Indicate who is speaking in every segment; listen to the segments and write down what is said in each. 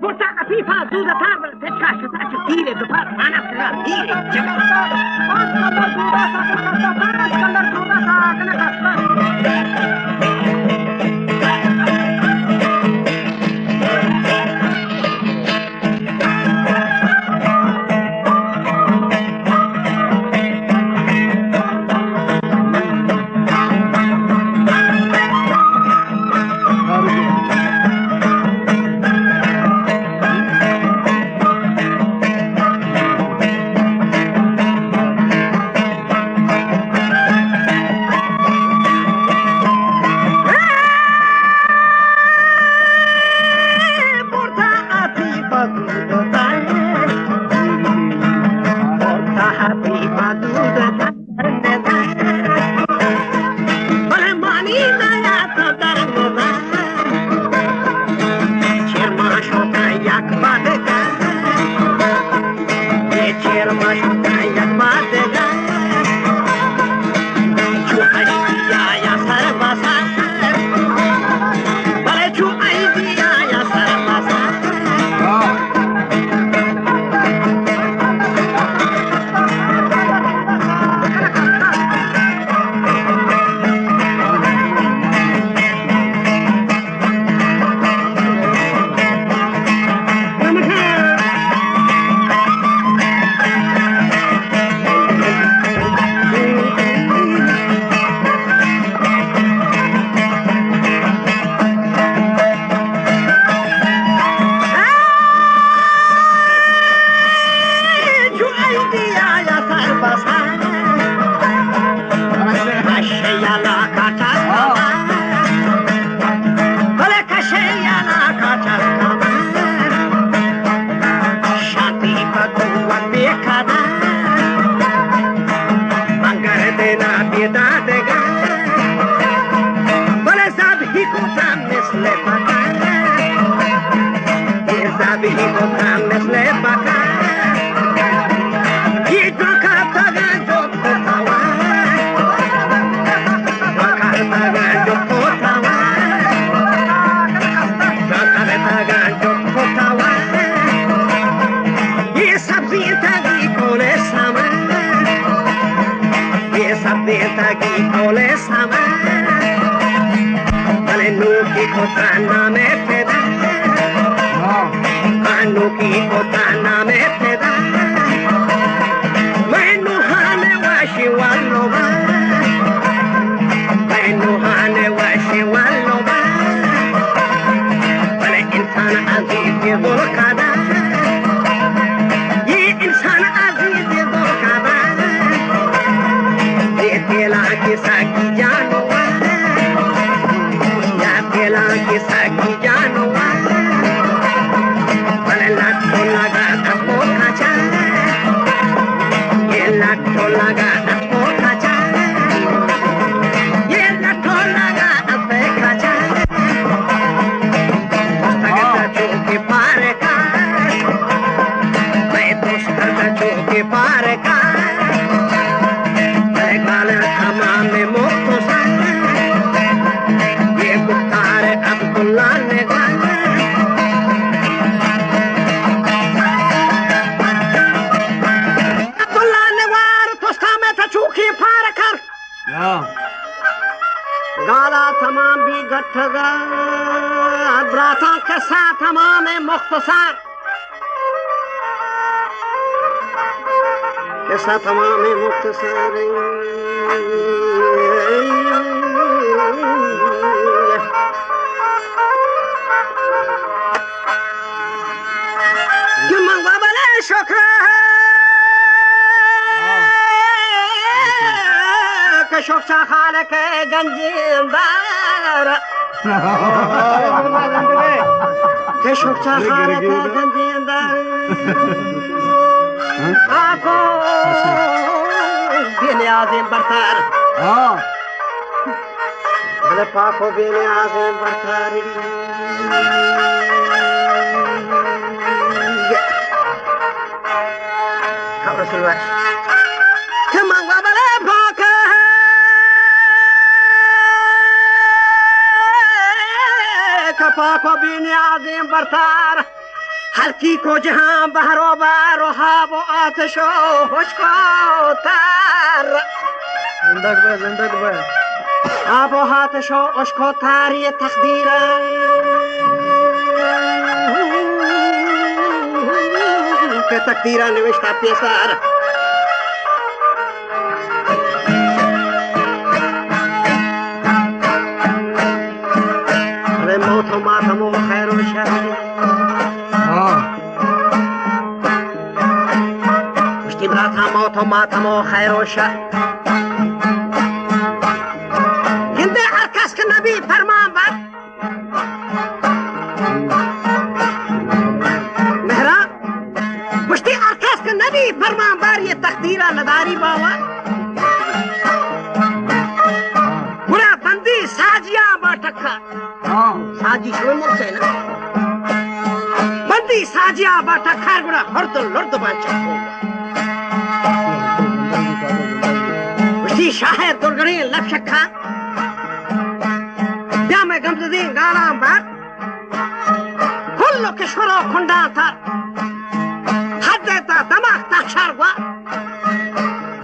Speaker 1: Porta a pipa, duda tavola, te caccia, taccia, tire, do par, ana, tra, tire, ceva. Pasta, duda, sa, scandar, duda, sa, kana, casta. तमाम मुख्तसर शुक्र के शुक्र खाल के गंजीदार के शुक्र खाल के गंजीदार आको बिन आज़िम बरतार बले पाको बिन आज़िम बरतार खबर सुनवा के मंगवा बले पाको का पाको बिन आज़िम बरतार हल्की को जहां बहरो बारो हाबो आतशो होशको तार
Speaker 2: जिंदग बे
Speaker 1: आबो हातशो ओशको तार ये तकदीरा के तकदीरा निविष्टा पेसार अरे मोथो मातमो खैरो शर موتو ماتمو خیر و شر گنده هر کس که نبی فرمان بر مهرا مشتی هر کس که نبی فرمان بر یه تقدیره نداری باور گره بندی ساجیا با تکا ساجی شوی مرسه نا بندی ساجیا با تکا گره هردل لرد بانچه शाहिर दुर्गणी लपशक्खा क्या मैं गमजदी गाना बात कुल्लो के शुरो खुंडा था हद देता दमाग ताक्षार हुआ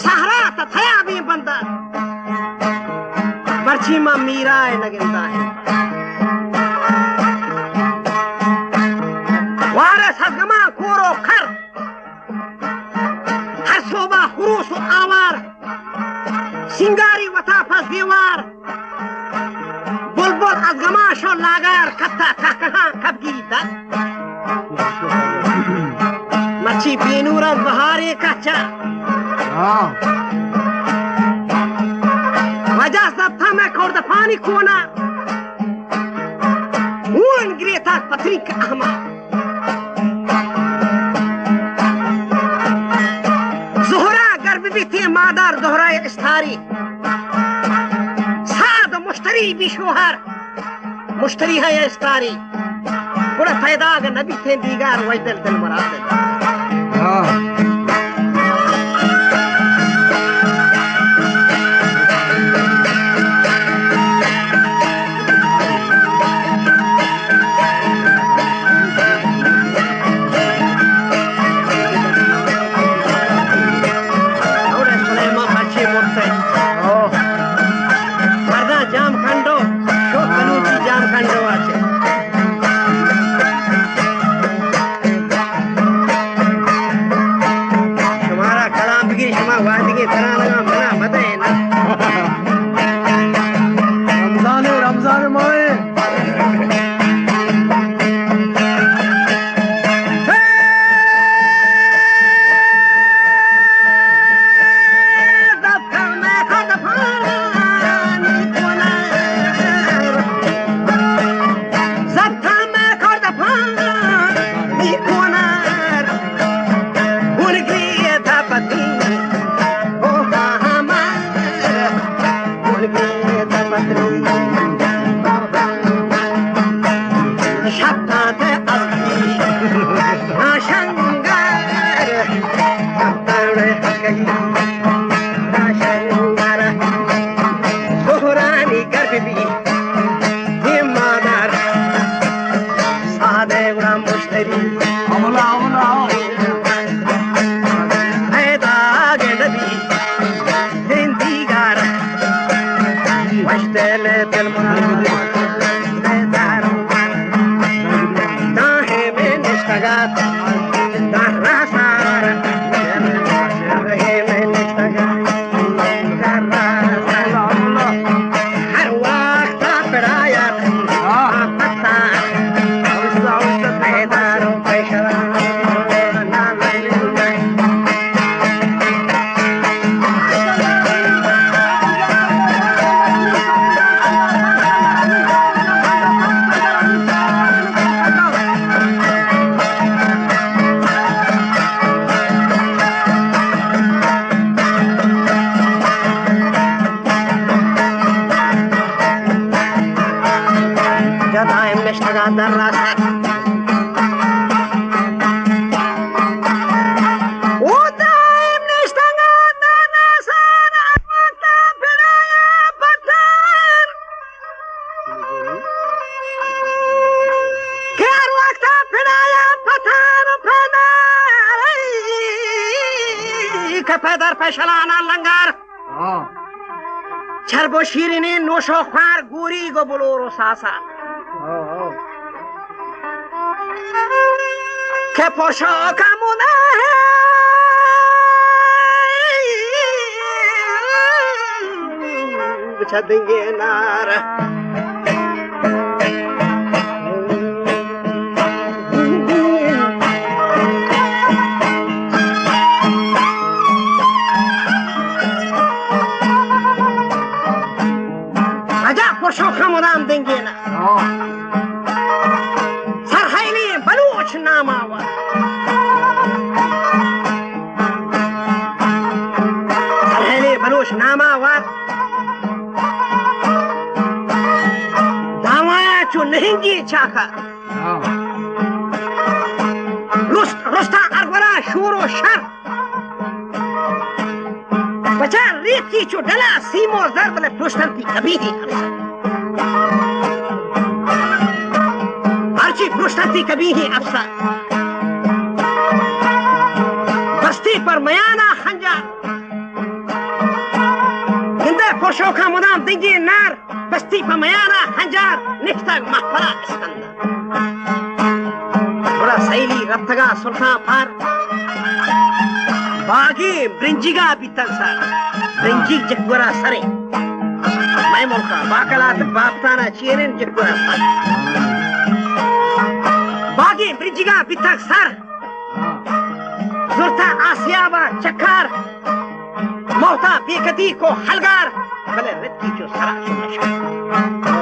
Speaker 1: सहारा था थया भी बंदा बर्ची मां मीरा है नगिंदा है वारे सदगमा कोरो खर हर सोबा हुरूस आवार सिंगारी वता पस दीवार बुलबुल az गमाशो लागार कत्ता कहाँ कब गीता मच्छी बेनूरन बहारे कच्चा वजह सब था मैं खोड़ पानी कोना वन ग्रेता पत्री का अहमा जोहरा गर्भ भी थी मादार दोहरा इस्तारी साद मुश्तरी भी शोहर मुश्तरी है ये इस्तारी पूरा पैदा अगर नबी थे दीगार वही दिल दिल मराते که پدر پشلانه لنگر چرب و شیرینی نوش و خوار گوری گو بلور و ساسا که پشو کمونه بچه دنگی ناره پرشو خمودم دنگینا سرحیلی بلوچ نام آورد سرحیلی بلوچ نام آورد دامایا چو نهنگی چاکر رستا ارگورا شور و شر بچه ریتی چو دلا سیمو زربل پرشتن تی کبیدی هرچی پرشتن تی کبیدی افسر بستی پر میانا خنجر گنده پرشو که مدام دنگی نار بستی پر میانا خنجر نکتگ محفلا اسکندر برا سیلی رفتگا سلطان پر باقی برنجیگا بیتن سر برنجی جگورا سره مای ملکا باکلات باپتانا چیرین جگورا سر باقی برنجیگا بیتن سر زورتا آسیابا چکار موتا بیکتی کو حلگار بله ردی جو سرا شنشا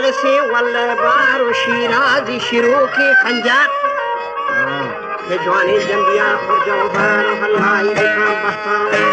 Speaker 1: हाल से वल्ले बार शिराजी शिरो के खंजर जवानी जंबिया खुरजो बार हल्लाई देखा बस्ता